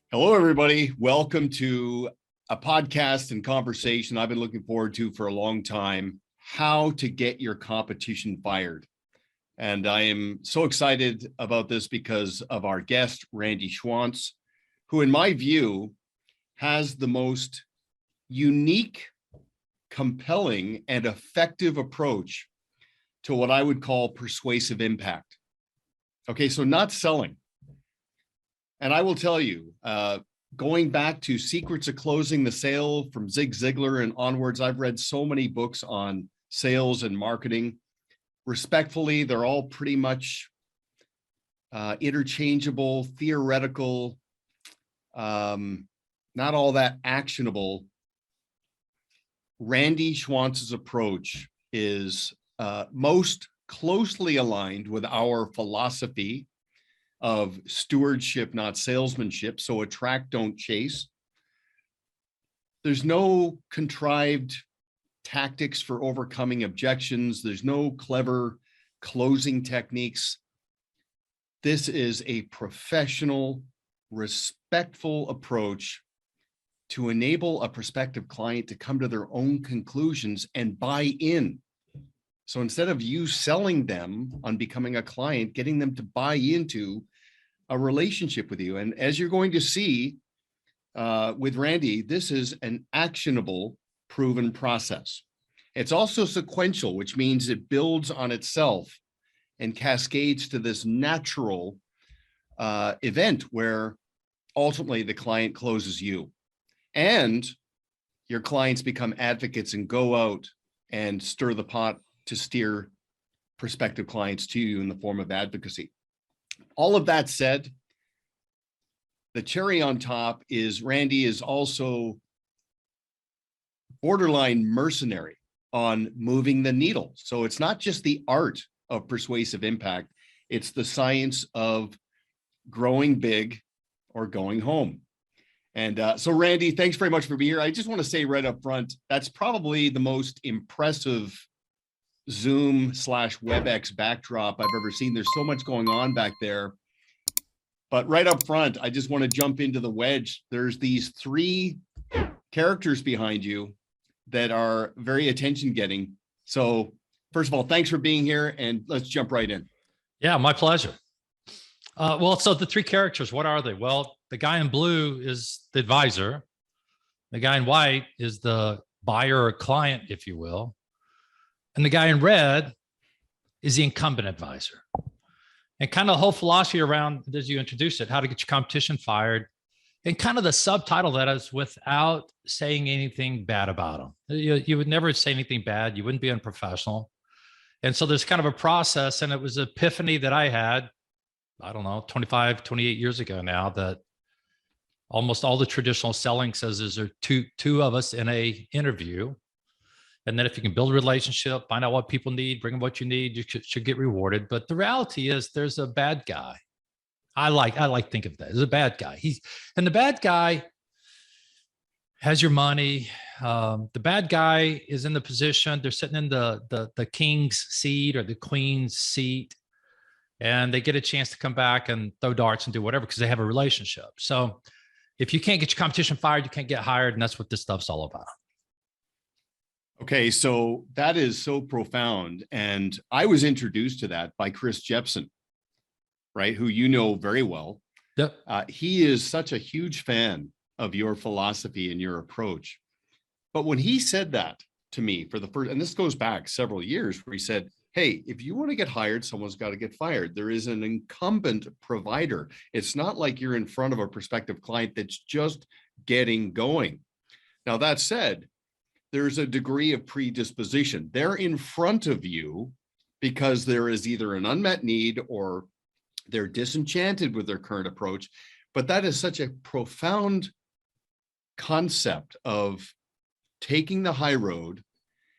Hello, everybody. Welcome to a podcast and conversation I've been looking forward to for a long time, how to get your competition fired. And I am so excited about this because of our guest, Randy Schwantz, who in my view has the most unique, compelling, and effective approach to what I would call persuasive impact. Okay, so not selling. And I will tell you, going back to Secrets of Closing the Sale from Zig Ziglar and onwards, I've read so many books on sales and marketing. Respectfully, they're all pretty much interchangeable, theoretical, not all that actionable. Randy Schwantz's approach is most closely aligned with our philosophy of stewardship, not salesmanship. So attract, don't chase. There's no contrived tactics for overcoming objections. There's no clever closing techniques. This is a professional, respectful approach to enable a prospective client to come to their own conclusions and buy in. So instead of you selling them on becoming a client, getting them to buy into a relationship with you. And as you're going to see with Randy, this is an actionable, proven process. It's also sequential, which means it builds on itself and cascades to this natural event where ultimately the client closes you. And your clients become advocates and go out and stir the pot to steer prospective clients to you in the form of advocacy. All of that said, the cherry on top is Randy is also borderline mercenary on moving the needle. So it's not just the art of persuasive impact, it's the science of growing big or going home. And so Randy, thanks very much for being here. I just want to say right up front, that's probably the most impressive Zoom/WebEx backdrop I've ever seen. There's so much going on back there. But right up front, I just want to jump into the wedge. There's these three characters behind you that are very attention-getting. So first of all, thanks for being here, and let's jump right in. Yeah, my pleasure. So the three characters, what are they? Well, the guy in blue is the advisor. The guy in white is the buyer or client, if you will. And the guy in red is the incumbent advisor. And kind of the whole philosophy around, as you introduced it, how to get your competition fired. And kind of the subtitle that is without saying anything bad about them. You would never say anything bad. You wouldn't be unprofessional. And so there's kind of a process, and it was an epiphany that I had, I don't know, 25, 28 years ago now, that almost all the traditional selling says is there two of us in a interview. And then if you can build a relationship, find out what people need, bring them what you need, you should get rewarded. But the reality is there's a bad guy. I like to think of that as a bad guy. And the bad guy has your money. The bad guy is in the position, they're sitting in the king's seat or the queen's seat, and they get a chance to come back and throw darts and do whatever because they have a relationship. So if you can't get your competition fired, you can't get hired. And that's what this stuff's all about. Okay, so that is so profound. And I was introduced to that by Chris Jepson, right, who you know very well. Yep. He is such a huge fan of your philosophy and your approach. But when he said that to me for the first, and this goes back several years, where he said, hey, if you want to get hired, someone's got to get fired. There is an incumbent provider. It's not like you're in front of a prospective client that's just getting going. Now, that said, there's a degree of predisposition. They're in front of you because there is either an unmet need or they're disenchanted with their current approach. But that is such a profound concept of taking the high road.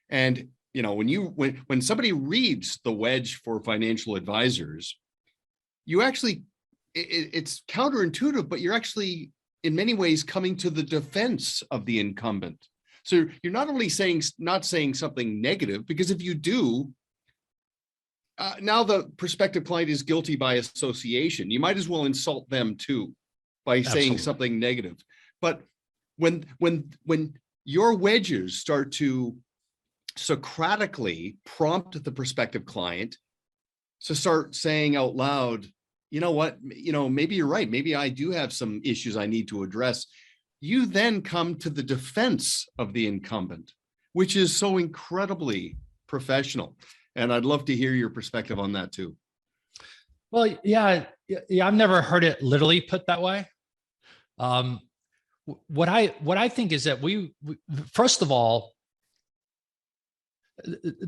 And you know, when somebody reads the Wedge for financial advisors, you actually, it's counterintuitive, but you're actually in many ways coming to the defense of the incumbent. So you're not only not saying something negative, because if you do, now the prospective client is guilty by association. You might as well insult them too by saying Absolutely. something negative. But when your wedges start to Socratically prompt the prospective client to start saying out loud, you know what, maybe you're right. Maybe I do have some issues I need to address. You then come to the defense of the incumbent, which is so incredibly professional. And I'd love to hear your perspective on that too. Well, yeah, I've never heard it literally put that way. What I think is that we first of all,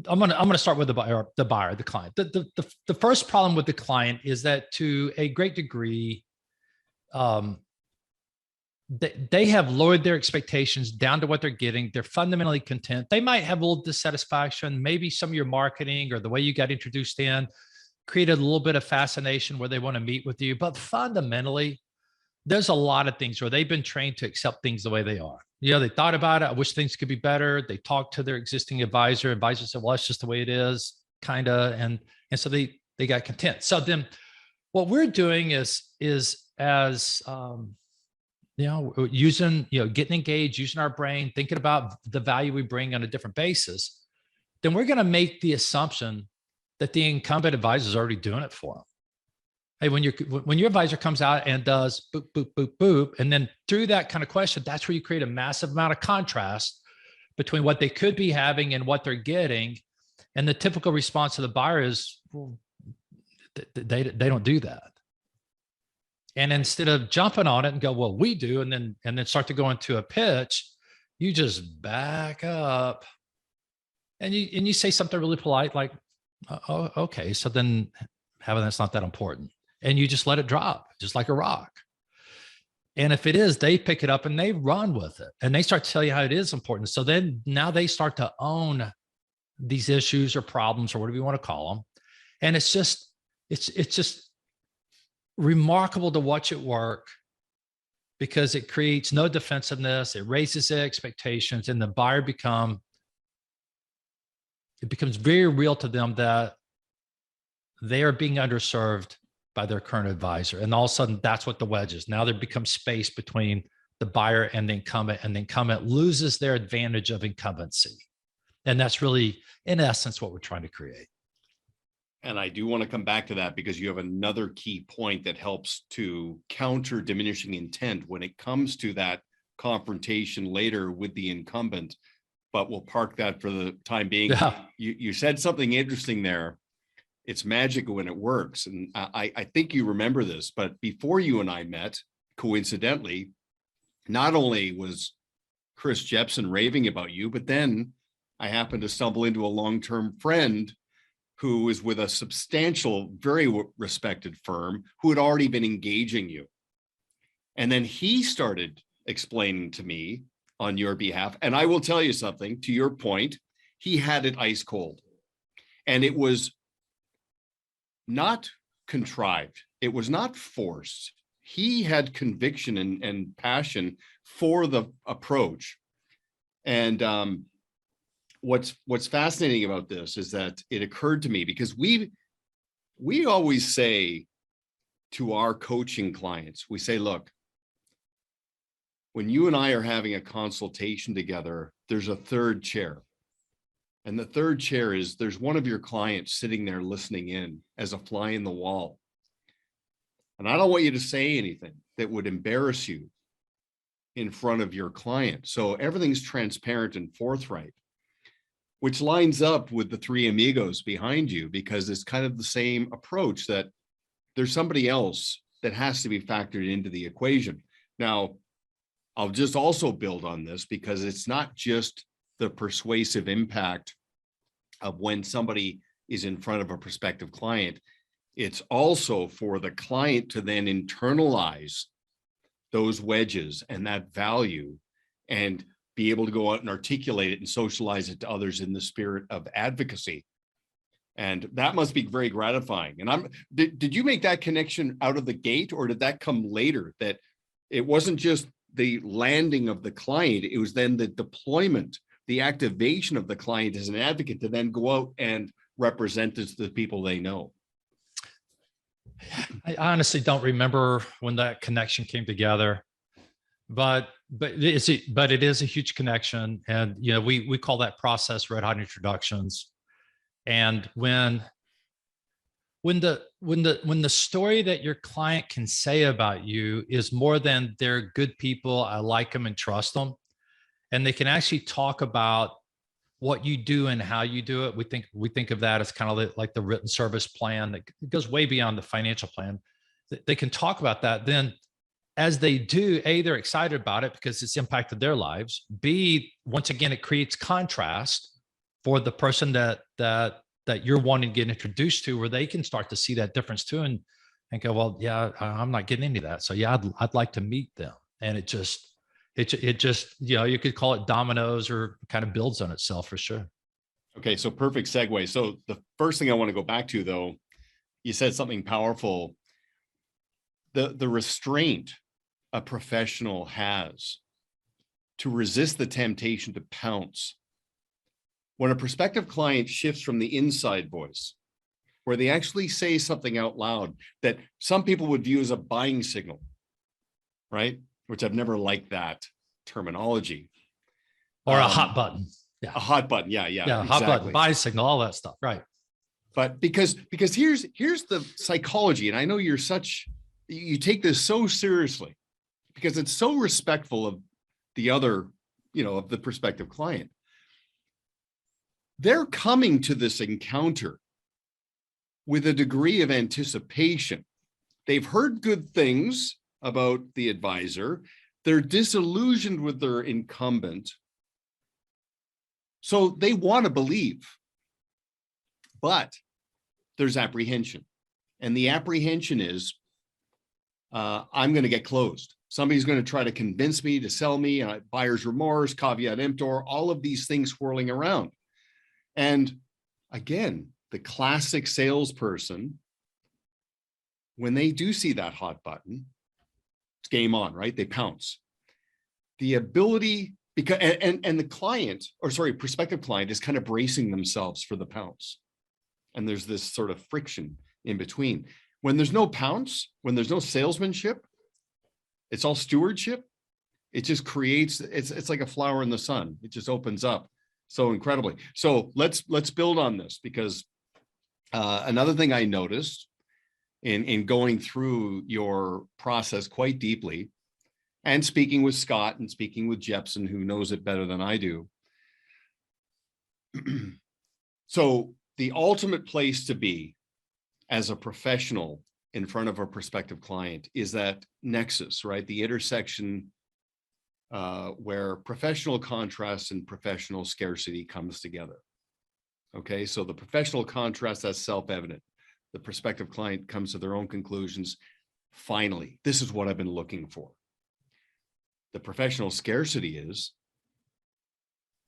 I'm gonna start with the buyer, the client. The first problem with the client is that to a great degree, they have lowered their expectations down to what they're getting. They're fundamentally content. They might have a little dissatisfaction. Maybe some of your marketing or the way you got introduced in created a little bit of fascination where they want to meet with you. But fundamentally, there's a lot of things where they've been trained to accept things the way they are. They thought about it. I wish things could be better. They talked to their existing advisor. Advisor said, well, it's just the way it is, kind of. And so they got content. So then what we're doing is as, using, getting engaged, using our brain, thinking about the value we bring on a different basis, then we're going to make the assumption that the incumbent advisor is already doing it for them. Hey, when your advisor comes out and does boop, boop, boop, boop, and then through that kind of question, that's where you create a massive amount of contrast between what they could be having and what they're getting. And the typical response of the buyer is, well, they don't do that. And instead of jumping on it and go, well, we do, and then start to go into a pitch, you just back up and you say something really polite, like, oh, okay, so then having that's not that important. And you just let it drop, just like a rock. And if it is, they pick it up and they run with it and they start to tell you how it is important. So then now they start to own these issues or problems or whatever you want to call them. And it's just remarkable to watch it work because it creates no defensiveness. It raises their expectations, and the buyer it becomes very real to them that they are being underserved by their current advisor. And all of a sudden, that's what the wedge is. Now there becomes space between the buyer and the incumbent loses their advantage of incumbency. And that's really, in essence, what we're trying to create. And I do want to come back to that because you have another key point that helps to counter diminishing intent when it comes to that confrontation later with the incumbent. But we'll park that for the time being. Yeah. You said something interesting there. It's magic when it works. And I think you remember this, but before you and I met, coincidentally, not only was Chris Jepson raving about you, but then I happened to stumble into a long-term friend who is with a substantial, very respected firm who had already been engaging you. And then he started explaining to me on your behalf. And I will tell you something, to your point, he had it ice cold. And it was not contrived. It was not forced. He had conviction and passion for the approach. And what's fascinating about this is that it occurred to me because we always say to our coaching clients, we say, look, when you and I are having a consultation together, there's a third chair. And the third chair is there's one of your clients sitting there listening in as a fly in the wall. And I don't want you to say anything that would embarrass you in front of your client. So everything's transparent and forthright, which lines up with the three amigos behind you, because it's kind of the same approach that there's somebody else that has to be factored into the equation. Now, I'll just also build on this because it's not just the persuasive impact of when somebody is in front of a prospective client. It's also for the client to then internalize those wedges and that value and be able to go out and articulate it and socialize it to others in the spirit of advocacy. And that must be very gratifying. And did you make that connection out of the gate, or did that come later, that it wasn't just the landing of the client, it was then the deployment, the activation of the client as an advocate to then go out and represent this to the people they know? I honestly don't remember when that connection came together, but it is a huge connection, and we call that process red hot introductions. And when the story that your client can say about you is more than they're good people, I like them and trust them, and they can actually talk about what you do and how you do it. We think of that as kind of like the written service plan that goes way beyond the financial plan. They can talk about that. Then as they do, A, they're excited about it because it's impacted their lives. B, once again, it creates contrast for the person that you're wanting to get introduced to, where they can start to see that difference too, and go, well, yeah, I'm not getting any of that. So yeah, I'd like to meet them. And it just, you could call it dominoes, or kind of builds on itself for sure. Okay, so perfect segue. So the first thing I want to go back to, though, you said something powerful. The restraint a professional has to resist the temptation to pounce. When a prospective client shifts from the inside voice, where they actually say something out loud that some people would view as a buying signal, right? Which I've never liked that terminology. Or a hot button. Yeah. A hot button. Yeah. Exactly. Hot button, buy signal, all that stuff. Right. But because here's the psychology, and I know you take this so seriously because it's so respectful of the other, of the prospective client. They're coming to this encounter with a degree of anticipation. They've heard good things about the advisor. They're disillusioned with their incumbent. So they want to believe, but there's apprehension. And the apprehension is, I'm going to get closed. Somebody's going to try to convince me to sell me, buyer's remorse, caveat emptor, all of these things swirling around. And again, the classic salesperson, when they do see that hot button, it's game on, right? They pounce. The ability, because and the client, prospective client, is kind of bracing themselves for the pounce. And there's this sort of friction in between. When there's no pounce, when there's no salesmanship, it's all stewardship. It just creates, it's like a flower in the sun. It just opens up so incredibly. So let's build on this, because another thing I noticed in going through your process quite deeply, and speaking with Scott and speaking with Jepson, who knows it better than I do. So the ultimate place to be as a professional in front of a prospective client is that nexus, right? The intersection where professional contrast and professional scarcity comes together. Okay, so the professional contrast, that's self-evident. The prospective client comes to their own conclusions. Finally, this is what I've been looking for. The professional scarcity is,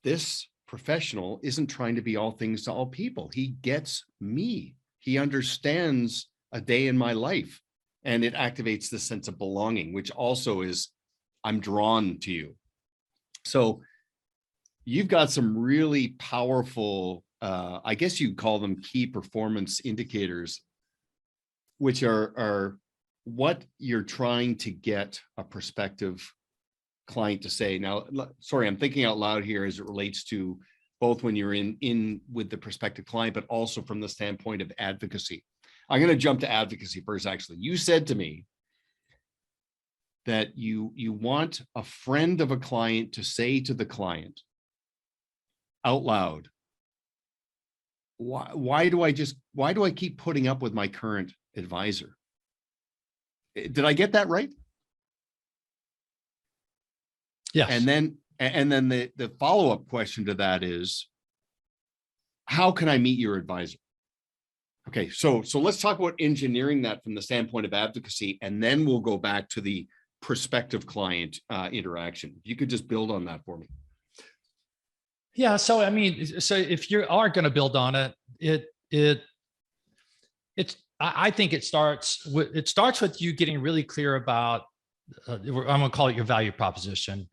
this professional isn't trying to be all things to all people. He gets me. He understands a day in my life, and it activates the sense of belonging, which also is, I'm drawn to you. So you've got some really powerful, I guess you'd call them key performance indicators, which are what you're trying to get a prospective client to say. Now, sorry, I'm thinking out loud here as it relates to both when you're in with the prospective client, but also from the standpoint of advocacy. I'm going to jump to advocacy first, actually. You said to me that you want a friend of a client to say to the client out loud, why do I keep putting up with my current advisor? Did I get that right? Yes. And then the follow-up question to that is, how can I meet your advisor? Okay, so let's talk about engineering that from the standpoint of advocacy, and then we'll go back to the prospective client interaction. If you could just build on that for me. Yeah, so I mean, so if you are going to build on it, I think it starts with you getting really clear about, I'm going to call it your value proposition,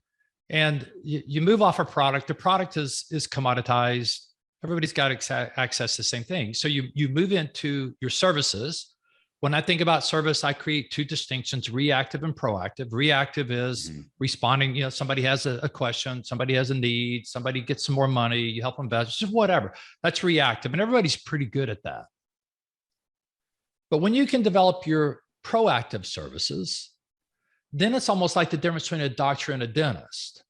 and you move off a product. The product is commoditized. Everybody's got access to the same thing. So you move into your services, When I think about service, I create two distinctions, reactive and proactive. Reactive is responding, somebody has a question, somebody has a need, somebody gets some more money, you help them invest, just whatever. That's reactive. And everybody's pretty good at that. But when you can develop your proactive services, then it's almost like the difference between a doctor and a dentist.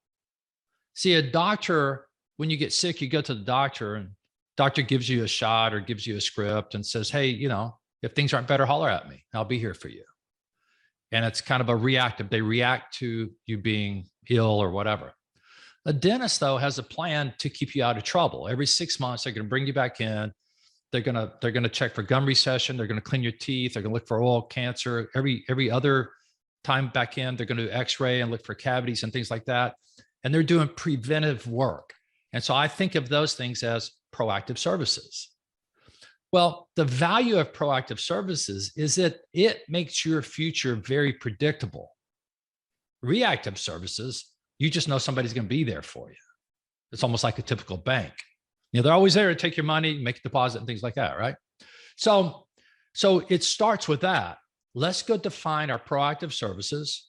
See, a doctor, when you get sick, you go to the doctor and doctor gives you a shot or gives you a script and says, hey, if things aren't better, holler at me. I'll be here for you. And it's kind of a reactive. They react to you being ill or whatever. A dentist, though, has a plan to keep you out of trouble. Every 6 months, they're going to bring you back in. They're going to check for gum recession. They're going to clean your teeth. They're going to look for oral cancer. Every other time back in, they're going to do x-ray and look for cavities and things like that. And they're doing preventive work. And so I think of those things as proactive services. Well, the value of proactive services is that it makes your future very predictable. Reactive services, you just know somebody's going to be there for you. It's almost like a typical bank. They're always there to take your money, make a deposit and things like that, right? So it starts with that. Let's go define our proactive services.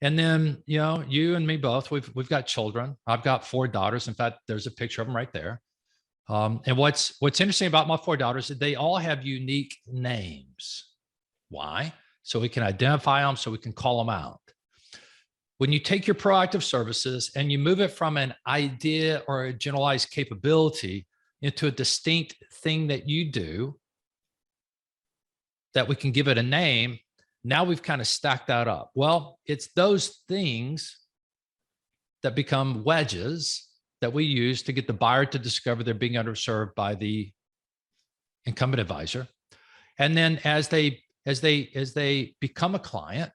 And then, you and me both, we've got children. I've got 4 daughters. In fact, there's a picture of them right there. And what's interesting about my 4 daughters is they all have unique names. Why? So we can identify them, so we can call them out. When you take your proactive services and you move it from an idea or a generalized capability into a distinct thing that you do, that we can give it a name, now we've kind of stacked that up. Well, it's those things that become wedges that we use to get the buyer to discover they're being underserved by the incumbent advisor. And then as they become a client,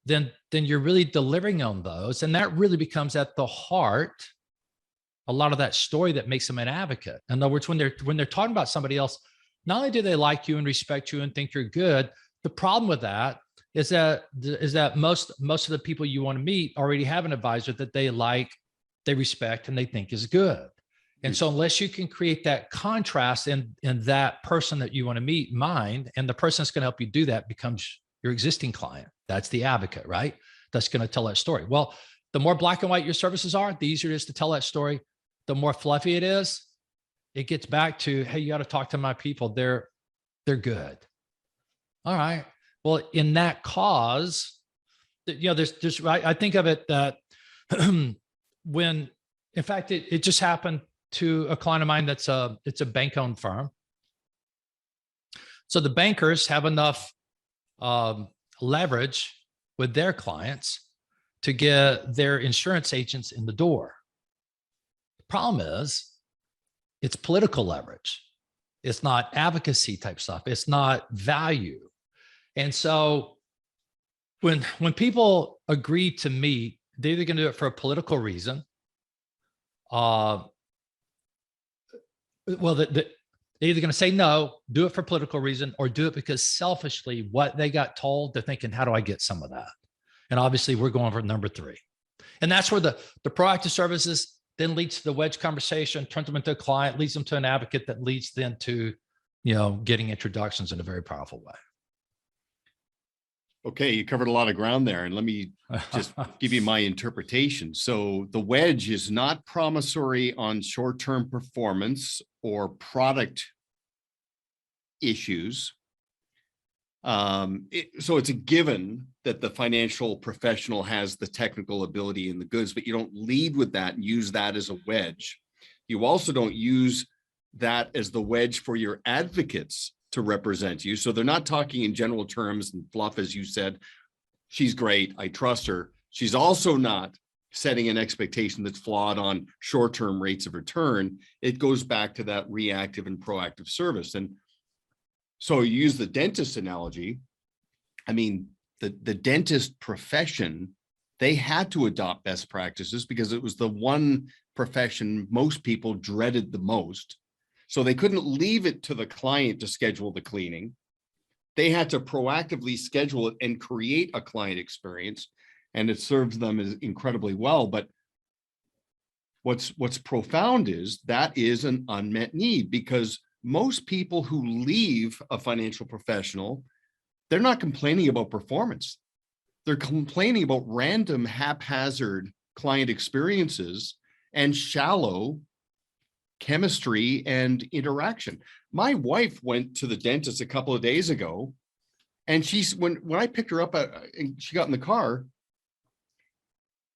then you're really delivering on those. And that really becomes at the heart, a lot of that story that makes them an advocate. In other words, when they're talking about somebody else, not only do they like you and respect you and think you're good, the problem with that is that most of the people you want to meet already have an advisor that they like, they respect, and they think is good. And so unless you can create that contrast in that person that you want to meet mind, and the person that's going to help you do that becomes your existing client, that's the advocate, right? That's going to tell that story. Well, the more black and white your services are, the easier it is to tell that story. The more fluffy it is, it gets back to, hey, you got to talk to my people. They're good. All right. Well, in that cause, there's I think of it that when, in fact, it just happened to a client of mine it's a bank-owned firm. So the bankers have enough leverage with their clients to get their insurance agents in the door. The problem is it's political leverage. It's not advocacy type stuff. It's not value. And so when people agree to meet, they're either going to do it for a political reason. They're either going to say no, do it for political reason, or do it because selfishly what they got told, they're thinking, how do I get some of that? And obviously we're going for number 3. And that's where the proactive services then leads to the wedge conversation, turns them into a client, leads them to an advocate that leads them to, getting introductions in a very powerful way. Okay, you covered a lot of ground there, and let me just give you my interpretation. So the wedge is not promissory on short-term performance or product issues. So it's a given that the financial professional has the technical ability and the goods, but you don't lead with that and use that as a wedge. You also don't use that as the wedge for your advocates to represent you. So they're not talking in general terms and fluff, as you said. She's great, I trust her. She's also not setting an expectation that's flawed on short-term rates of return. It goes back to that reactive and proactive service. And so you use the dentist analogy. I mean, the dentist profession, they had to adopt best practices because it was the one profession most people dreaded the most. So they couldn't leave it to the client to schedule the cleaning. They had to proactively schedule it and create a client experience, and it serves them as incredibly well. But what's profound is that is an unmet need, because most people who leave a financial professional they're not complaining about performance. They're complaining about random, haphazard client experiences and shallow chemistry and interaction. My wife went to the dentist a couple of days ago, and when I picked her up and she got in the car,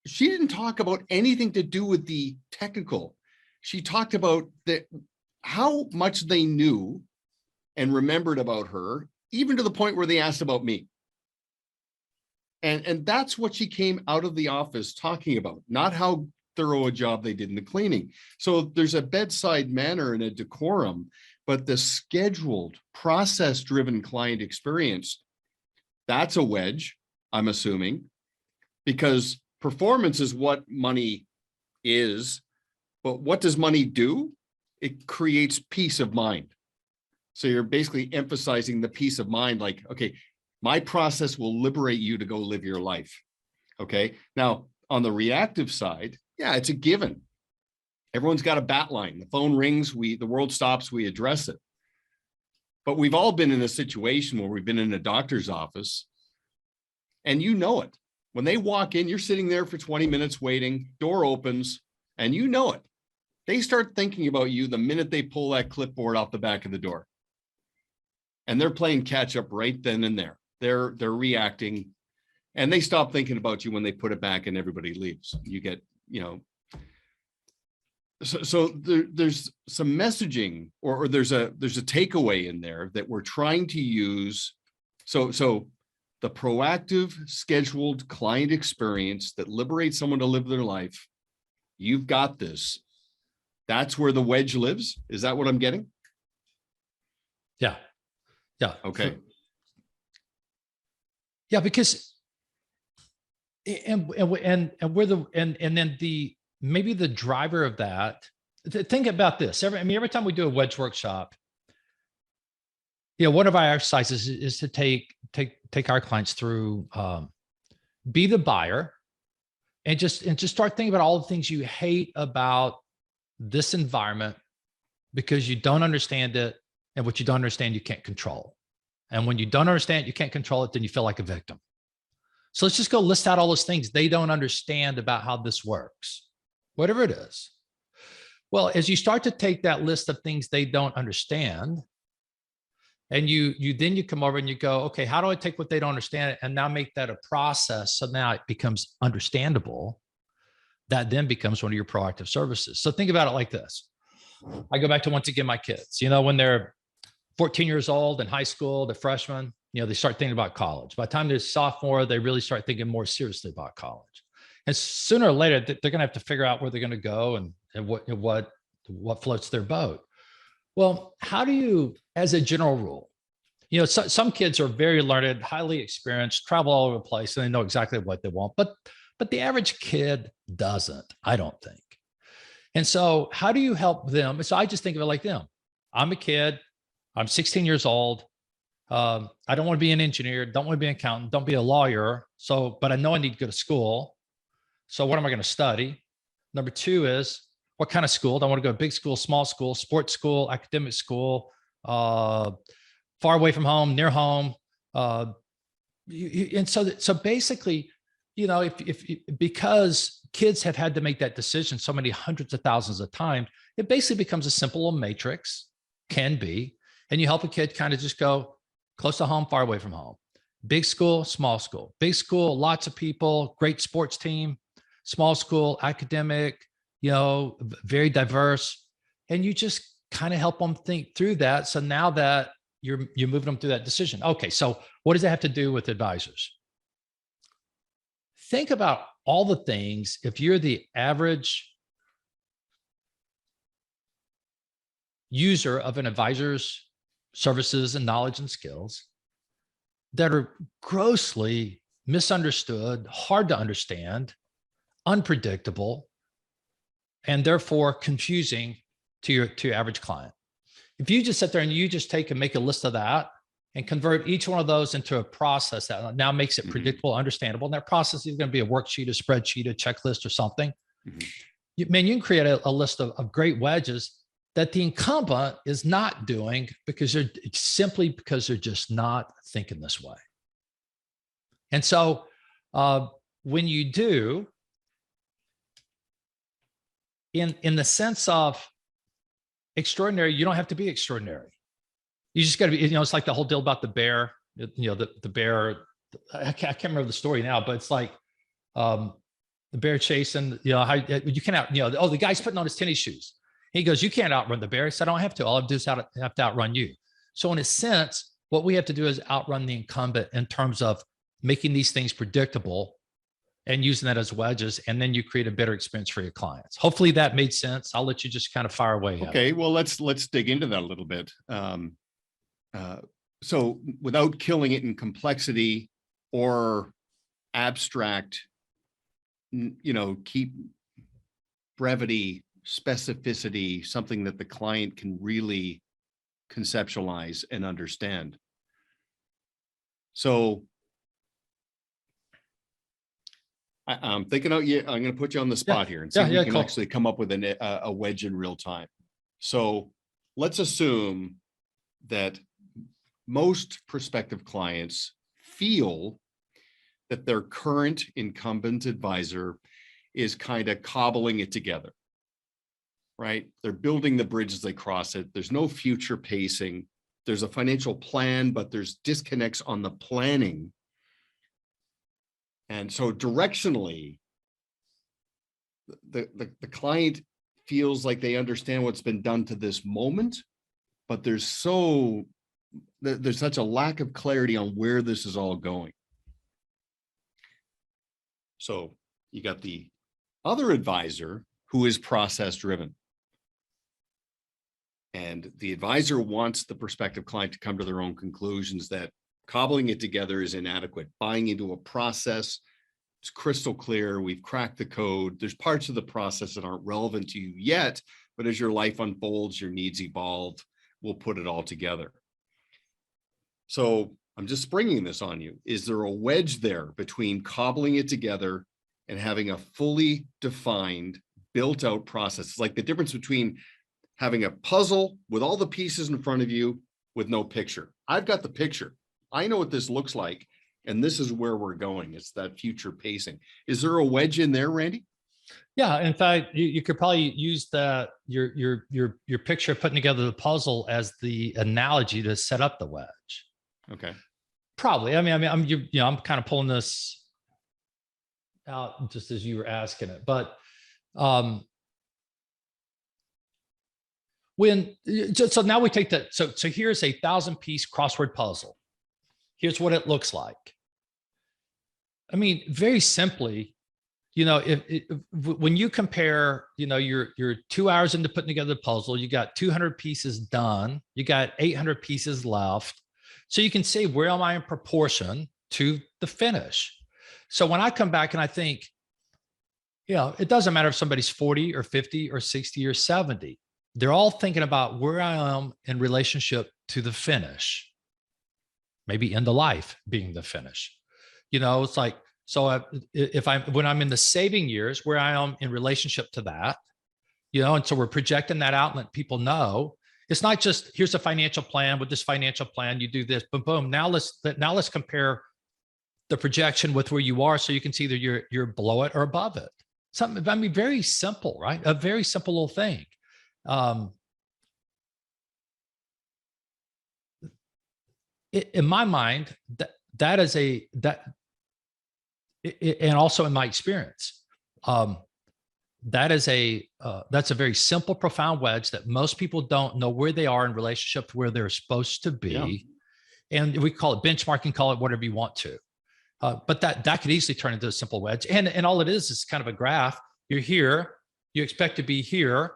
she didn't talk about anything to do with the technical. She talked about how much they knew and remembered about her, even to the point where they asked about me. And that's what she came out of the office talking about, not how thorough a job they did in the cleaning. So there's a bedside manner and a decorum, but the scheduled, process-driven client experience, that's a wedge, I'm assuming, because performance is what money is, but what does money do? It creates peace of mind. So you're basically emphasizing the peace of mind, like, okay, my process will liberate you to go live your life. Okay. Now, on the reactive side, yeah, it's a given. Everyone's got a bat line. The phone rings, the world stops, we address it. But we've all been in a situation where we've been in a doctor's office, and you know it. When they walk in, you're sitting there for 20 minutes waiting, door opens, and you know it. They start thinking about you the minute they pull that clipboard off the back of the door. And they're playing catch up right then and there. They're reacting, and they stop thinking about you when they put it back and everybody leaves. You get, so there's some messaging, or there's a takeaway in there that we're trying to use. So the proactive, scheduled client experience that liberates someone to live their life. You've got this. That's where the wedge lives. Is that what I'm getting? Yeah. Yeah. Okay. Yeah, because and then maybe the driver of that. Think about this. Every time we do a wedge workshop, one of our exercises is to take our clients through, be the buyer, and just start thinking about all the things you hate about this environment because you don't understand it, and what you don't understand you can't control. And when you don't understand it, you can't control it, then you feel like a victim. So let's just go list out all those things they don't understand about how this works, whatever it is. Well, as you start to take that list of things they don't understand, and you come over and you go, okay, how do I take what they don't understand and now make that a process? So now it becomes understandable. That then becomes one of your proactive services. So think about it like this. I go back to, once again, my kids, when they're 14 years old in high school, they're freshmen, they start thinking about college. By the time they're sophomore, they really start thinking more seriously about college. And sooner or later, they're going to have to figure out where they're going to go and what floats their boat. Well, how do you, as a general rule, some kids are very learned, highly experienced, travel all over the place, and they know exactly what they want. But the average kid doesn't, I don't think. And so how do you help them? So I just think of it like them. I'm a kid. I'm 16 years old. I don't want to be an engineer. Don't want to be an accountant. Don't be a lawyer. But I know I need to go to school. So what am I going to study? Number two is, what kind of school? Do I want to go to big school, small school, sports school, academic school, far away from home, near home? And so basically, because kids have had to make that decision so many hundreds of thousands of times, it basically becomes a simple matrix, can be. And you help a kid kind of just go close to home, far away from home. Big school, small school. Big school, lots of people, great sports team. Small school, academic, very diverse. And you just kind of help them think through that. So now that you're moving them through that decision. Okay, so what does that have to do with advisors? Think about all the things, if you're the average user of an advisor's services and knowledge and skills, that are grossly misunderstood, hard to understand, unpredictable, and therefore confusing to your average client. If you just sit there and you just take and make a list of that and convert each one of those into a process that now makes it predictable, understandable, and that process is going to be a worksheet, a spreadsheet, a checklist, or something. You can create a list of great wedges that the incumbent is not doing because they're just not thinking this way. And so when you do, in the sense of extraordinary, you don't have to be extraordinary. You just got to be, it's like the whole deal about the bear, the bear, I can't remember the story now, but it's like the bear chasing, how you can't the guy's putting on his tennis shoes. He goes, you can't outrun the bear. He said, I don't have to. All I have to do is have to outrun you. So in a sense, what we have to do is outrun the incumbent in terms of making these things predictable and using that as wedges. And then you create a better experience for your clients. Hopefully that made sense. I'll let you just kind of fire away. Okay. Well, let's dig into that a little bit. So without killing it in complexity or abstract, keep brevity, specificity, something that the client can really conceptualize and understand. So I'm thinking out. I'm going to put you on the spot here and see if we can actually come up with a wedge in real time. So let's assume that most prospective clients feel that their current incumbent advisor is kind of cobbling it together, right? They're building the bridge as they cross it. There's no future pacing. There's a financial plan, but there's disconnects on the planning. And so directionally, the client feels like they understand what's been done to this moment, but there's such a lack of clarity on where this is all going. So you got the other advisor who is process driven. And the advisor wants the prospective client to come to their own conclusions that cobbling it together is inadequate. Buying into a process, it's crystal clear. We've cracked the code. There's parts of the process that aren't relevant to you yet, but as your life unfolds, your needs evolve, we'll put it all together. So I'm just springing this on you. Is there a wedge there between cobbling it together and having a fully defined, built out process? It's like the difference between having a puzzle with all the pieces in front of you with no picture. I've got the picture. I know what this looks like, and this is where we're going. It's that future pacing. Is there a wedge in there, Randy? Yeah, in fact, you could probably use your picture putting together the puzzle as the analogy to set up the wedge. Okay. Probably. I'm kind of pulling this out just as you were asking it, but so now we take that. So here's a 1,000-piece crossword puzzle. Here's what it looks like. I mean, very simply, when you compare, you're 2 hours into putting together the puzzle, you got 200 pieces done, you got 800 pieces left. So you can say, where am I in proportion to the finish? So when I come back and I think, it doesn't matter if somebody's 40 or 50 or 60 or 70. They're all thinking about where I am in relationship to the finish, maybe end of life being the finish. It's like, so when I'm in the saving years, where I am in relationship to that, and so we're projecting that out and let people know. It's not just, here's a financial plan. With this financial plan, you do this, boom, boom. Now let's compare the projection with where you are, so you can see that you're below it or above it. Something, very simple, right? A very simple little thing. In my mind, and also in my experience, that's a very simple, profound wedge that most people don't know where they are in relationship to where they're supposed to be. Yeah. And we call it benchmarking, call it whatever you want to. But that could easily turn into a simple wedge. And all it is kind of a graph. You're here, you expect to be here,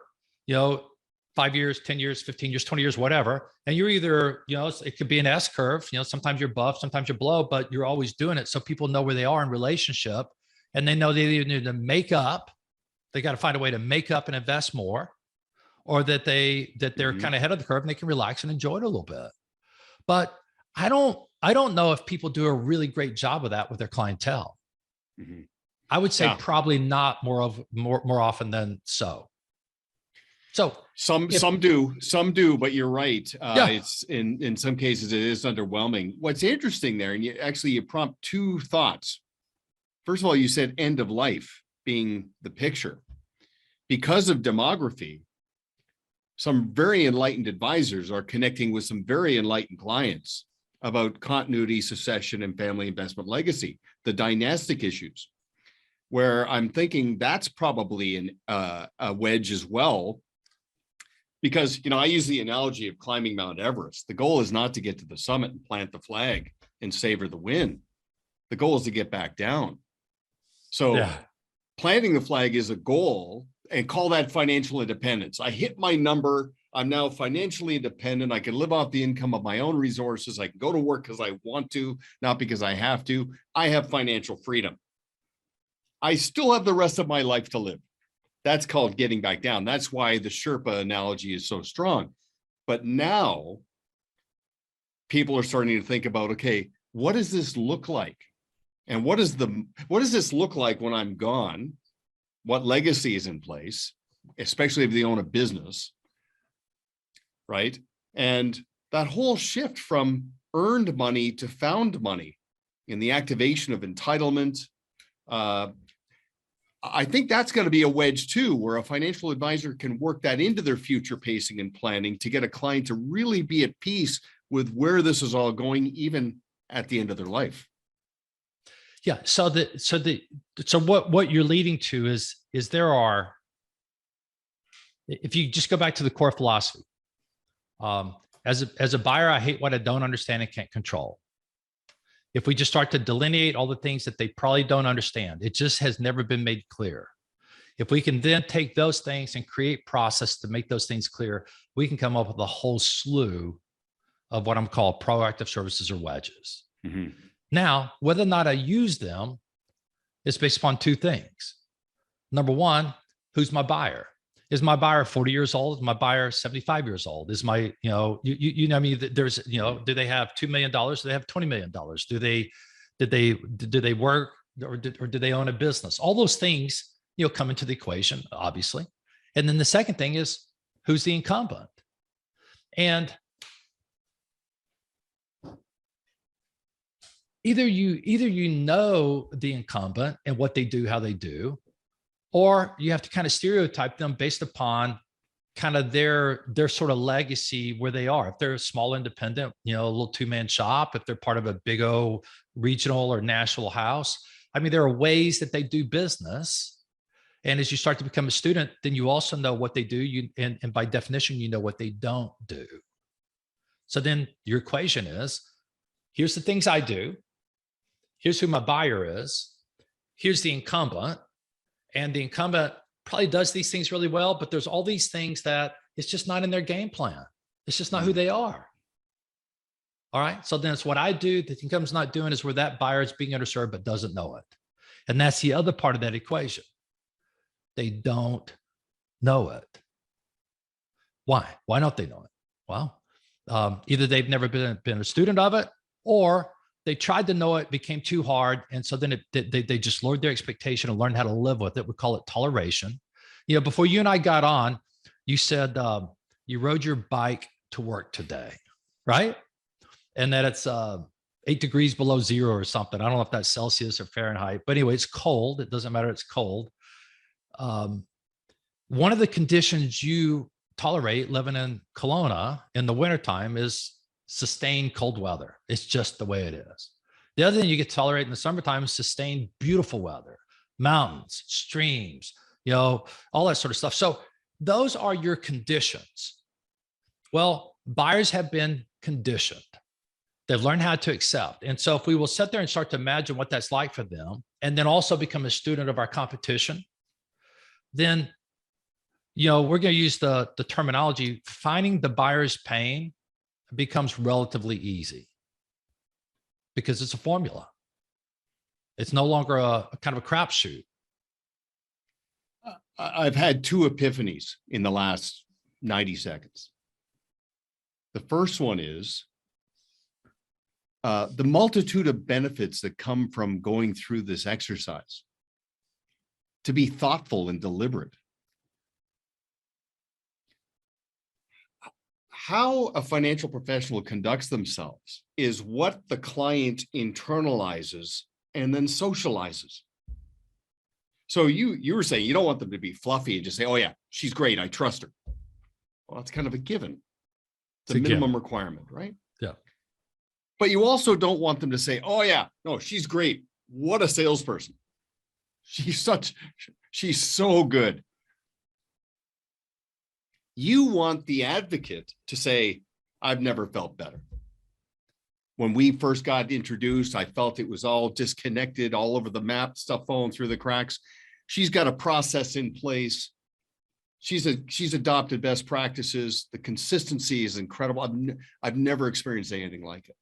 5 years, 10 years, 15 years, 20 years, whatever. And you're either, it could be an S curve, sometimes you're above, sometimes you're below, but you're always doing it. So people know where they are in relationship, and they know they either need to make up. They got to find a way to make up and invest more, or that they're kind of ahead of the curve and they can relax and enjoy it a little bit. But I don't know if people do a really great job of that with their clientele. I would say probably not more often than so. So some do, but you're right. It's in some cases it is underwhelming. What's interesting there, and you prompt two thoughts. First of all, you said end of life being the picture. Because of demography, some very enlightened advisors are connecting with some very enlightened clients about continuity, succession, and family investment legacy, the dynastic issues, where I'm thinking that's probably a wedge as well. Because, I use the analogy of climbing Mount Everest. The goal is not to get to the summit and plant the flag and savor the win. The goal is to get back down. So planting the flag is a goal, and call that financial independence. I hit my number. I'm now financially independent. I can live off the income of my own resources. I can go to work because I want to, not because I have to. I have financial freedom. I still have the rest of my life to live. That's called getting back down. That's why the Sherpa analogy is so strong. But now people are starting to think about, okay, what does this look like? And what does this look like when I'm gone? What legacy is in place, especially if they own a business, right? And that whole shift from earned money to found money in the activation of entitlement, I think that's going to be a wedge too, where a financial advisor can work that into their future pacing and planning to get a client to really be at peace with where this is all going, even at the end of their life. Yeah. So what you're leading to is if you just go back to the core philosophy, as a buyer, I hate what I don't understand and can't control. If we just start to delineate all the things that they probably don't understand, it just has never been made clear. If we can then take those things and create process to make those things clear, we can come up with a whole slew of what I'm calling proactive services or wedges. Mm-hmm. Now, whether or not I use them is based upon two things. Number one, who's my buyer? Is my buyer 40 years old? Is my buyer 75 years old? Is my, I mean, there's, do they have $2 million? Do they have $20 million? Do they work or do they own a business? All those things, come into the equation, obviously. And then the second thing is, who's the incumbent? And either you know the incumbent and what they do, how they do, or you have to kind of stereotype them based upon kind of their sort of legacy where they are. If they're a small independent, a little two-man shop, if they're part of a big old regional or national house, I mean, there are ways that they do business. And as you start to become a student, then you also know what they do. And by definition, you know what they don't do. So then your equation is, here's the things I do. Here's who my buyer is. Here's the incumbent. And the incumbent probably does these things really well, but there's all these things that it's just not in their game plan. It's just not who they are. All right. So then it's what I do that the incumbent's not doing is where that buyer is being underserved, but doesn't know it. And that's the other part of that equation. They don't know it. Why? Why don't they know it? Well, either they've never been a student of it, or they tried to know it, became too hard. And so then they just lowered their expectation and learned how to live with it. We call it toleration. Before you and I got on, you said you rode your bike to work today, right? And that it's 8 degrees below zero or something. I don't know if that's Celsius or Fahrenheit, but anyway, it's cold. It doesn't matter. It's cold. One of the conditions you tolerate living in Kelowna in the wintertime is sustained cold weather. It's just the way it is. The other thing you get to tolerate in the summertime is sustained beautiful weather, mountains, streams, all that sort of stuff. So those are your conditions. Well, buyers have been conditioned. They've learned how to accept. And so if we will sit there and start to imagine what that's like for them, and then also become a student of our competition, then, we're going to use the terminology, finding the buyer's pain becomes relatively easy because it's a formula. It's no longer a kind of a crapshoot. I've had two epiphanies in the last 90 seconds. The first one is the multitude of benefits that come from going through this exercise. To be thoughtful and deliberate. how a financial professional conducts themselves is what the client internalizes and then socializes. So you were saying you don't want them to be fluffy and just say, oh yeah, she's great, I trust her. Well, that's kind of a given. It's a minimum requirement, right? Yeah. But you also don't want them to say, oh yeah, no, she's great. What a salesperson. She's so good. You want the advocate to say, I've never felt better. When we first got introduced, I felt it was all disconnected, all over the map, stuff falling through the cracks. She's got a process in place. She's adopted best practices. The consistency is incredible. I've never experienced anything like it.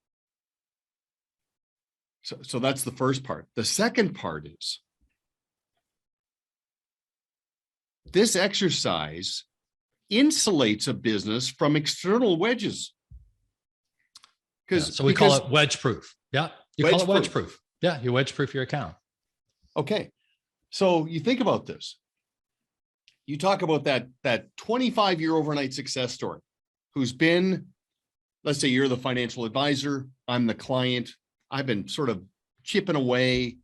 So that's the first part. The second part is this exercise insulates a business from external wedges. So we call it wedge proof. Yeah. You call it wedge proof. Yeah. You wedge proof your account. Okay. So you think about this. You talk about that 25-year overnight success story who's been, let's say you're the financial advisor, I'm the client. I've been sort of chipping away,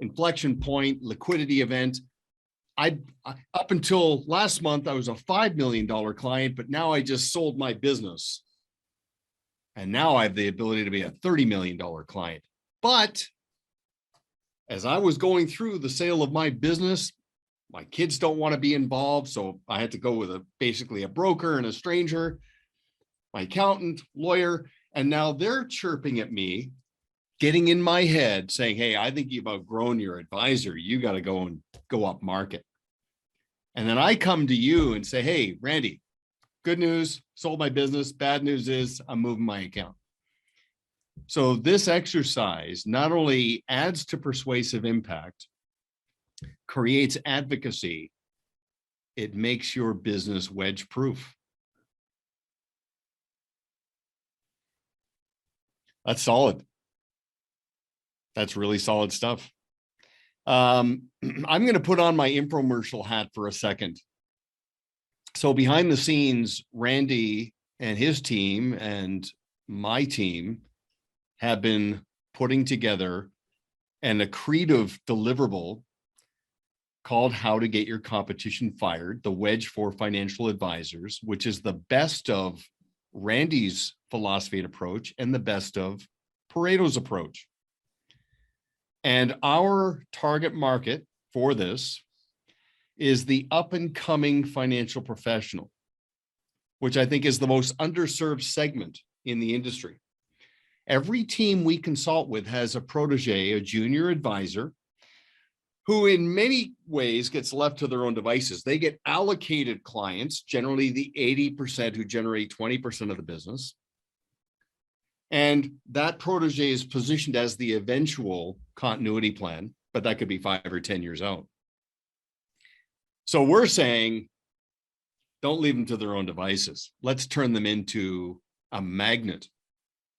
inflection point, liquidity event. Up until last month, I was a $5 million client, but now I just sold my business. And now I have the ability to be a $30 million client. But as I was going through the sale of my business, my kids don't want to be involved. So I had to go with basically a broker and a stranger, my accountant, lawyer. And now they're chirping at me, getting in my head saying, hey, I think you've outgrown your advisor. You got to go up market. And then I come to you and say, hey, Randy, good news, sold my business. Bad news is I'm moving my account. So this exercise not only adds to persuasive impact, creates advocacy, it makes your business wedge proof. That's solid. That's really solid stuff. I'm going to put on my infomercial hat for a second. So behind the scenes, Randy and his team and my team have been putting together an accretive deliverable called How to Get Your Competition Fired, the Wedge for Financial Advisors, which is the best of Randy's philosophy and approach and the best of Pareto's approach. And our target market for this is the up and coming financial professional, which I think is the most underserved segment in the industry. Every team we consult with has a protege, a junior advisor, who in many ways gets left to their own devices. They get allocated clients, generally the 80% who generate 20% of the business. And that protege is positioned as the eventual continuity plan, but that could be 5 or 10 years out. So we're saying, don't leave them to their own devices. Let's turn them into a magnet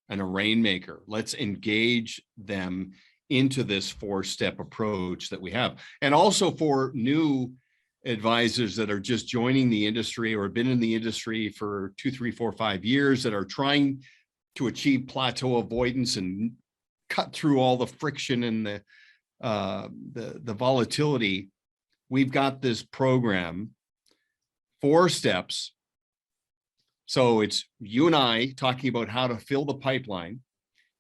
and a rainmaker. Let's engage them into this 4-step approach that we have. And also for new advisors that are just joining the industry or have been in the industry for 2, 3, 4, 5 years that are trying to achieve plateau avoidance and cut through all the friction and the volatility. We've got this program, 4 steps. So it's you and I talking about how to fill the pipeline.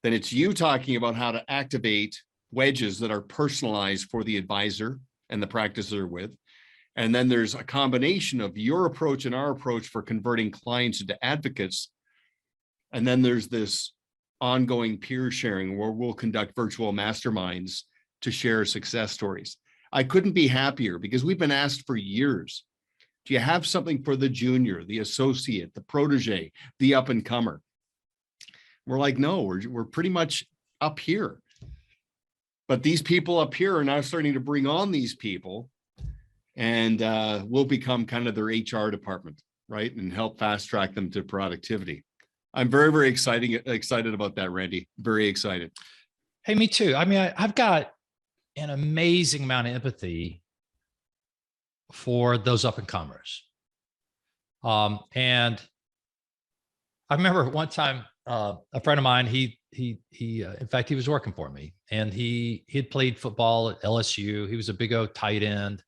Then it's you talking about how to activate wedges that are personalized for the advisor and the practice they're with. And then there's a combination of your approach and our approach for converting clients into advocates. And then there's this ongoing peer sharing where we'll conduct virtual masterminds to share success stories. I couldn't be happier because we've been asked for years, do you have something for the junior, the associate, the protege, the up and comer? We're like, no, we're pretty much up here. But these people up here are now starting to bring on these people, and we'll become kind of their HR department, right? And help fast track them to productivity. I'm very, very excited about that, Randy. Very excited. Hey, me too. I mean, I've got an amazing amount of empathy for those up and comers. And I remember one time, a friend of mine, in fact, he was working for me, and he had played football at LSU. He was a big old tight end,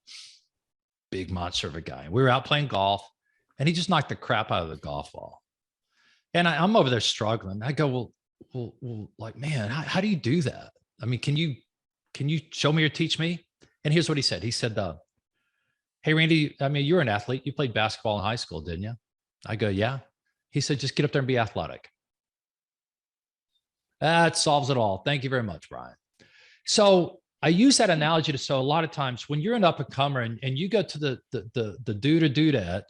big monster of a guy. We were out playing golf, and he just knocked the crap out of the golf ball. And I'm over there struggling. I go, well, like, man, how do you do that? I mean, can you show me or teach me? And here's what he said. He said, hey, Randy, I mean, you're an athlete. You played basketball in high school, didn't you? I go, yeah. He said, just get up there and be athletic. That solves it all. Thank you very much, Brian. So I use that analogy to show a lot of times when you're an up and comer and you go to the dude or dudette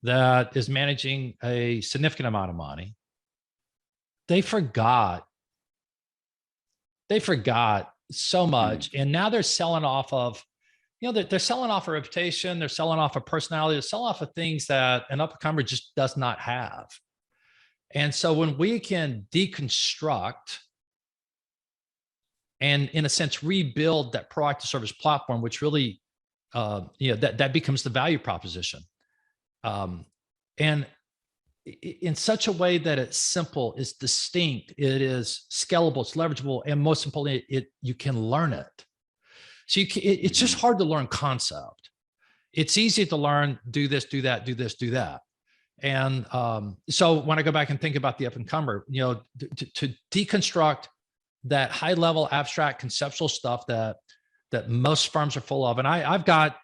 that is managing a significant amount of money, they forgot so much. And now they're selling off of, they're selling off a reputation, they're selling off a personality, they're selling off of things that an up and comer just does not have. And so when we can deconstruct and, in a sense, rebuild that proactive service platform, which really, that becomes the value proposition. And in such a way that it's simple, it's distinct, it is scalable, it's leverageable, and most importantly, you can learn it. So it's just hard to learn concept. It's easy to learn, do this, do that, do this, do that. And so when I go back and think about the up and comer, to deconstruct that high level abstract conceptual stuff that most firms are full of. And I've got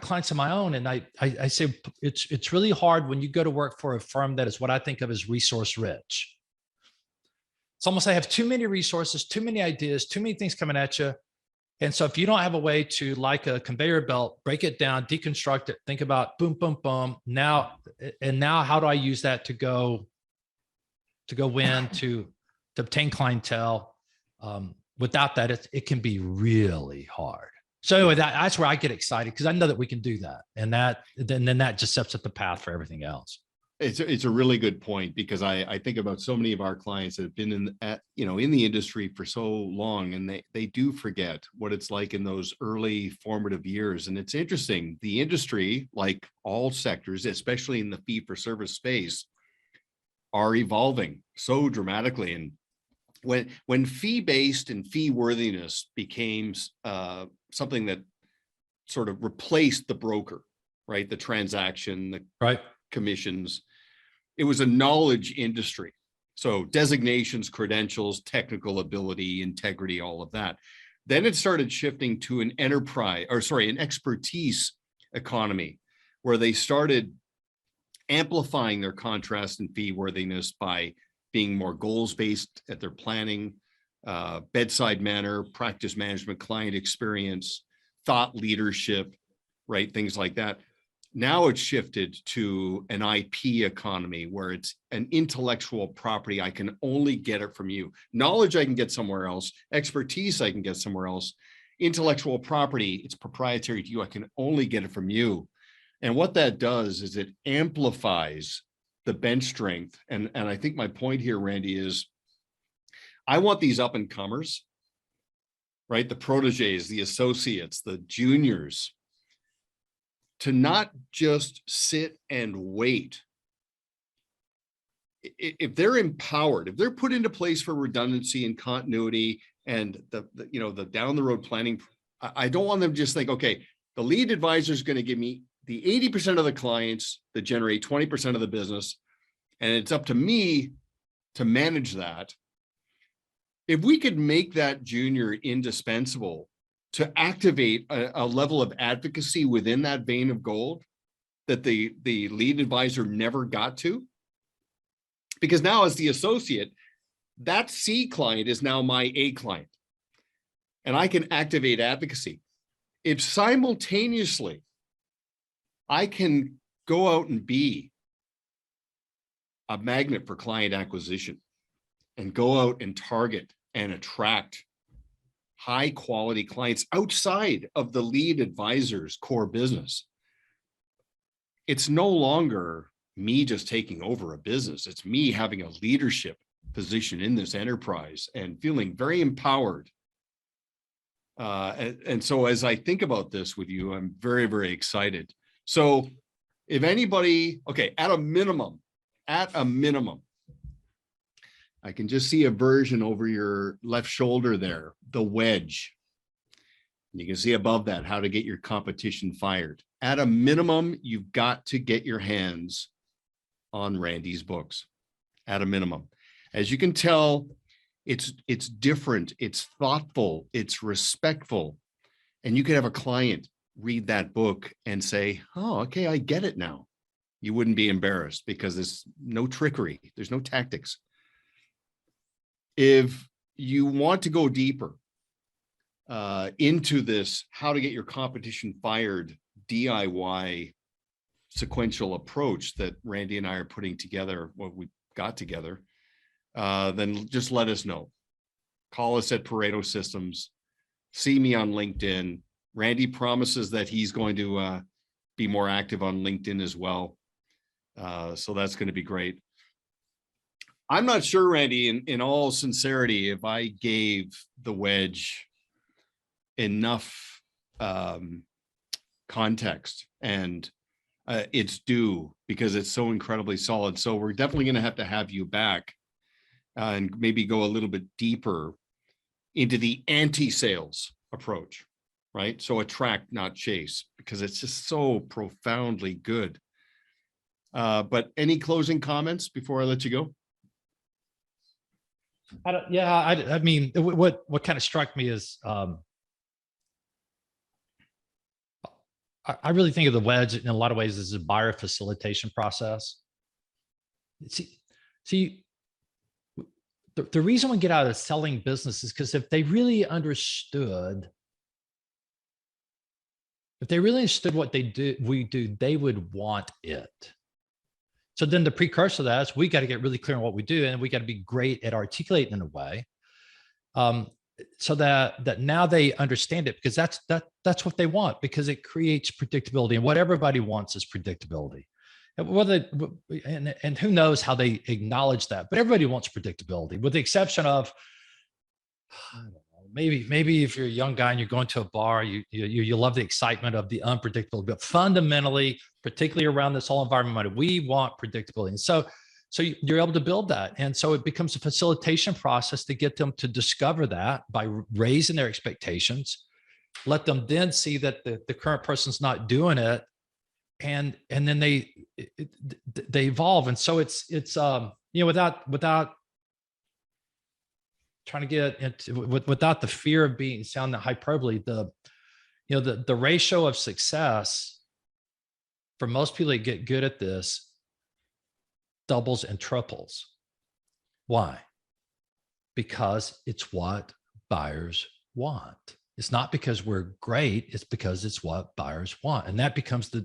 clients of my own, and I say it's really hard when you go to work for a firm that is what I think of as resource rich. It's almost I have too many resources, too many ideas, too many things coming at you. And so if you don't have a way to, like a conveyor belt, break it down, deconstruct it, think about boom, boom, boom. Now how do I use that to go win, to obtain clientele? Without that, it can be really hard. So anyway, that's where I get excited, because I know that we can do that. And then that just sets up the path for everything else. It's a really good point, because I think about so many of our clients that have been in the industry for so long, and they do forget what it's like in those early formative years. And it's interesting, the industry, like all sectors, especially in the fee for service space, are evolving so dramatically. And when fee-based and fee worthiness became something that sort of replaced the broker, right? The transaction, the commissions. It was a knowledge industry. So designations, credentials, technical ability, integrity, all of that. Then it started shifting to an expertise economy, where they started amplifying their contrast and fee worthiness by being more goals-based at their planning, bedside manner, practice management, client experience, thought leadership, right? Things like that. Now it's shifted to an IP economy, where it's an intellectual property. I can only get it from you. Knowledge I can get somewhere else. Expertise I can get somewhere else. Intellectual property, it's proprietary to you. I can only get it from you. And what that does is it amplifies the bench strength. And I think my point here, Randy, is I want these up and comers, right? The proteges, the associates, the juniors, to not just sit and wait. If they're empowered, if they're put into place for redundancy and continuity and the down the road planning, I don't want them to just think, okay, the lead advisor is going to give me the 80% of the clients that generate 20% of the business, and it's up to me to manage that. If we could make that junior indispensable to activate a level of advocacy within that vein of gold that the lead advisor never got to. Because now, as the associate, that C client is now my A client, and I can activate advocacy. If simultaneously I can go out and be a magnet for client acquisition and go out and target and attract high quality clients outside of the lead advisor's core business, it's no longer me just taking over a business. It's me having a leadership position in this enterprise and feeling very empowered. And so as I think about this with you, I'm very, very excited. So if anybody, okay, at a minimum, at a minimum, I can just see a version over your left shoulder there, the wedge. You can see above that how to get your competition fired. At a minimum, you've got to get your hands on Randy's books. At a minimum. As you can tell, it's different, it's thoughtful, it's respectful. And you could have a client read that book and say, oh, okay, I get it now. You wouldn't be embarrassed because there's no trickery, there's no tactics. If you want to go deeper into this, how to get your competition fired DIY sequential approach that Randy and I are putting together, what we got together, then just let us know. Call us at Pareto Systems. See me on LinkedIn. Randy promises that he's going to be more active on LinkedIn as well. So that's going to be great. I'm not sure, Randy, in all sincerity, if I gave the wedge enough context and it's due, because it's so incredibly solid. So we're definitely going to have you back and maybe go a little bit deeper into the anti-sales approach, right? So attract, not chase, because it's just so profoundly good. But any closing comments before I let you go? I mean, what kind of struck me is I really think of the wedge in a lot of ways as a buyer facilitation process. See, the reason we get out of selling business is because if they really understood what we do, they would want it. So then the precursor to that is we got to get really clear on what we do, and we got to be great at articulating in a way so that now they understand it, because that's what they want, because it creates predictability, and what everybody wants is predictability. And who knows how they acknowledge that, but everybody wants predictability, with the exception of, I don't know, maybe if you're a young guy and you're going to a bar, you love the excitement of the unpredictable, but fundamentally, particularly around this whole environment, we want predictability. And so you're able to build that. And so it becomes a facilitation process to get them to discover that by raising their expectations, let them then see that the current person's not doing it. And then they evolve. And so it's without trying to get into, without the fear of being sounding hyperbole, the ratio of success for most people that get good at this doubles and triples. Why? Because it's what buyers want. It's not because we're great, it's because it's what buyers want. And that becomes the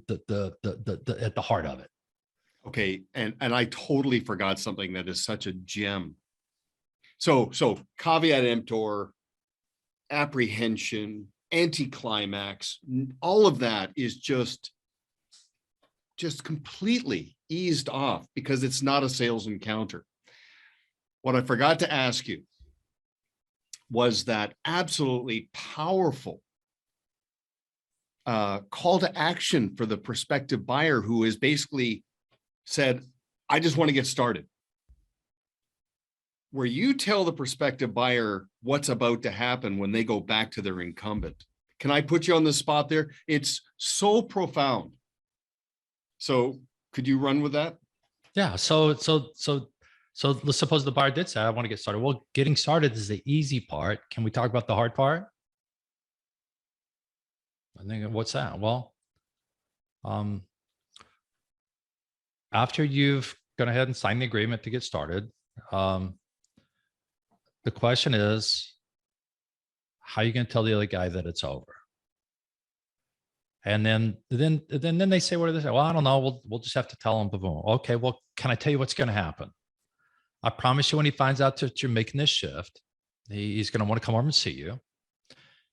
at the heart of it. Okay. And I totally forgot something that is such a gem. So caveat emptor, apprehension, anticlimax, all of that is just completely eased off because it's not a sales encounter. What I forgot to ask you was that absolutely powerful call to action for the prospective buyer who is basically said, I just want to get started. Where you tell the prospective buyer what's about to happen when they go back to their incumbent. Can I put you on the spot there? It's so profound. So could you run with that? Yeah. So let's suppose the buyer did say, I want to get started. Well, getting started is the easy part. Can we talk about the hard part? I think, what's that? Well, after you've gone ahead and signed the agreement to get started, the question is, how are you going to tell the other guy that it's over? And then they say, what do they say? Well, I don't know. We'll just have to tell him. Boom. Okay. Well, can I tell you what's going to happen? I promise you, when he finds out that you're making this shift, he's going to want to come over and see you.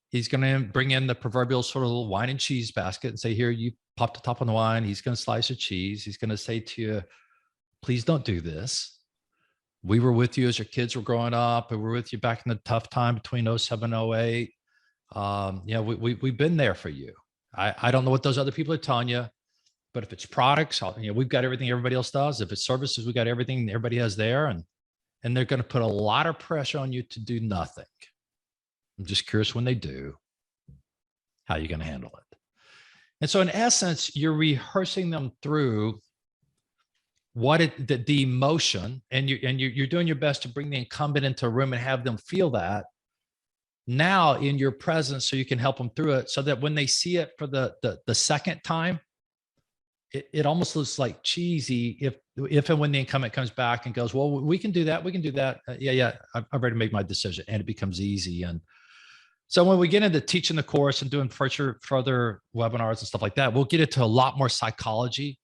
He's going to bring in the proverbial sort of little wine and cheese basket and say, here, you pop the top on the wine. He's going to slice the cheese. He's going to say to you, please don't do this. We were with you as your kids were growing up. We were with you back in the tough time between 07 and 08. We've been there for you. I don't know what those other people are telling you, But if it's products, we've got everything everybody else does. If it's services, we got everything everybody has there. And they're going to put a lot of pressure on you to do nothing. I'm just curious when they do, how you're going to handle it. And so in essence, you're rehearsing them through the emotion, and you're doing your best to bring the incumbent into a room and have them feel that now in your presence, so you can help them through it, so that when they see it for the second time, it almost looks like cheesy if and when the incumbent comes back and goes, well, we can do that. We can do that. Yeah. I've already made my decision, and it becomes easy. And so when we get into teaching the course and doing further webinars and stuff like that, we'll get into a lot more psychology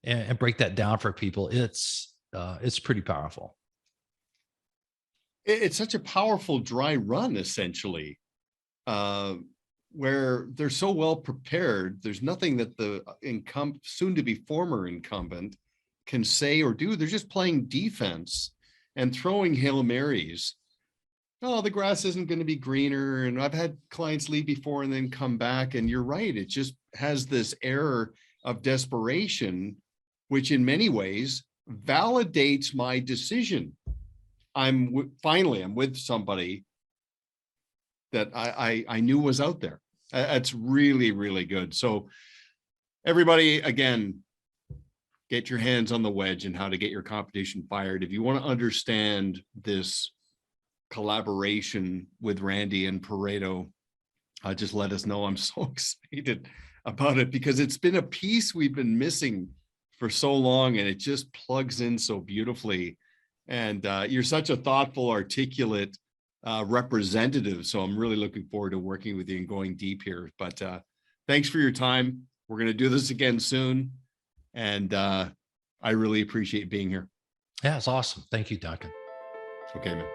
and break that down for people. It's pretty powerful. It's such a powerful dry run, essentially, where they're so well prepared. There's nothing that the soon to be former incumbent can say or do. They're just playing defense and throwing Hail Marys. Oh, the grass isn't going to be greener. And I've had clients leave before and then come back. And you're right. It just has this air of desperation, which in many ways validates my decision. I'm with somebody that I knew was out there. That's really, really good. So everybody, again, get your hands on the wedge and how to get your competition fired. If you want to understand this collaboration with Randy and Pareto, just let us know. I'm so excited about it because it's been a piece we've been missing for so long, and it just plugs in so beautifully. And you're such a thoughtful, articulate representative. So I'm really looking forward to working with you and going deep here. But thanks for your time. We're going to do this again soon. And I really appreciate being here. Yeah, it's awesome. Thank you, Duncan. Okay, man.